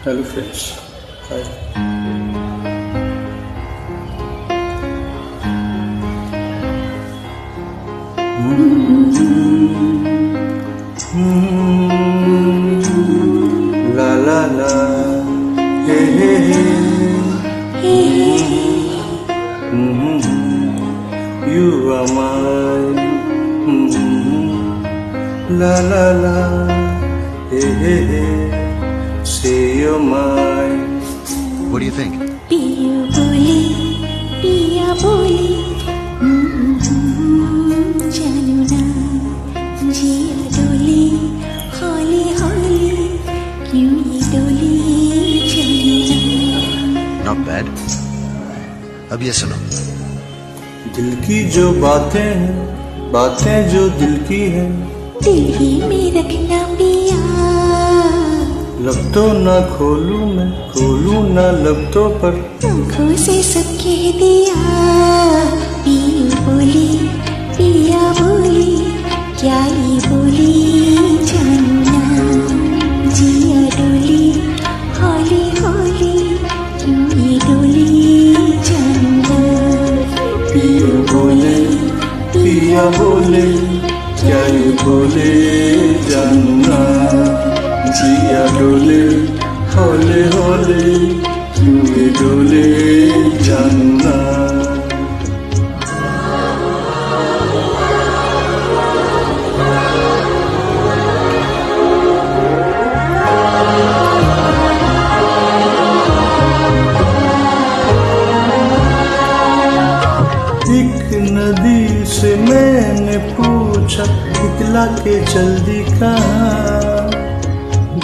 Hello friends. Hi. La la la, hey hey hey. You are mine. La la la, hey hey hey. Say you're mine. What do you think? पिया बोले जानू ना जिया डोले हौले हौले क्यों ये डोले जानू ना Not bad. अब ये सुनो. दिल की जो बातें हैं, बातें जो दिल की हैं, दिल ही में रखना पिया लब तो ना खोलूं मैं, खोलूं ना लब तो पर आँखों से सब कह दिया पिया बोले क्या ये बोले जानू ना जिया डोले हौले हौले क्यों ये डोले जानू ना पिया बोले क्या ये बोले जानना जिया डोले हौले हौले क्यों ये डोले जानना एक नदी से मैंने पूछा निकला के जल्दी कहाँ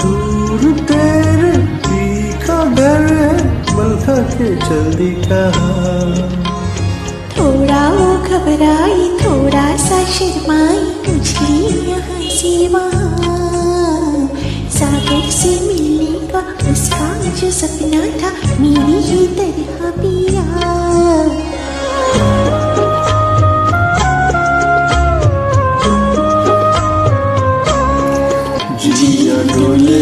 दूर तेरे तीखा घर है बलखा के जल्दी कहाँ थोड़ा वो घबराई थोड़ा सा शर्माई मुझे यहाँ से वहाँ सागर से मिलने का उसका जो सपना था मेरी ही तरह पिया जिया डोले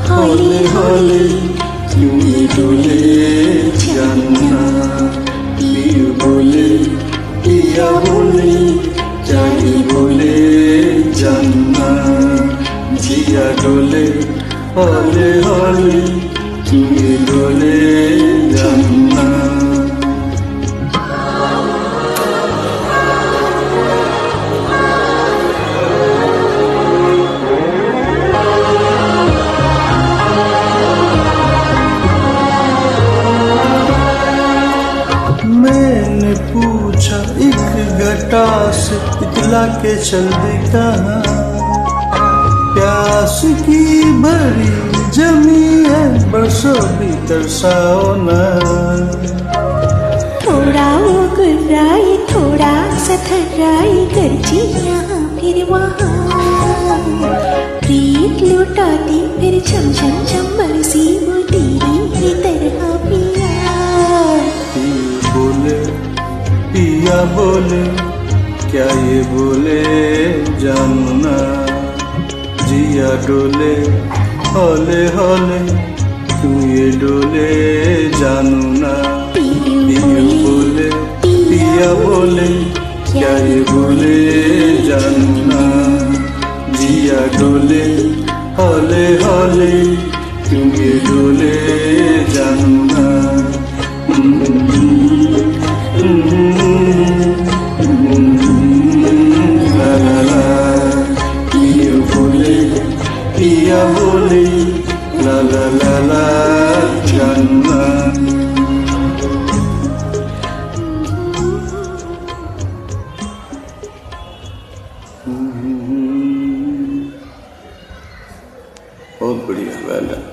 हौले हौले क्यों ये डोले जानना पिया बोले क्या ये बोले जानना जिया डोले हौले हौले क्यों ये डोले जानना मैंने पूछा एक घटा से इतला के चल दी कहाँ प्यास की भरी जमी है बरसों भी तरसाओ ना थोड़ा वो गुर्राई थोड़ा सा थर्राई गर्जी यहाँ फिर वहाँ प्रीत लुटाती फिर छम छम छम बरसी वो तेरी ही तरह पिया पिया बोले क्या ये बोले जानना जिया डोले हौले हौले क्यों ये डोले जानना पिया बोले क्या ये बोले जानना जिया डोले हौले हौले क्यों ये डोले जानना पिया बोले ला ला ला ला जानना बहुत बढ़िया वेल डन।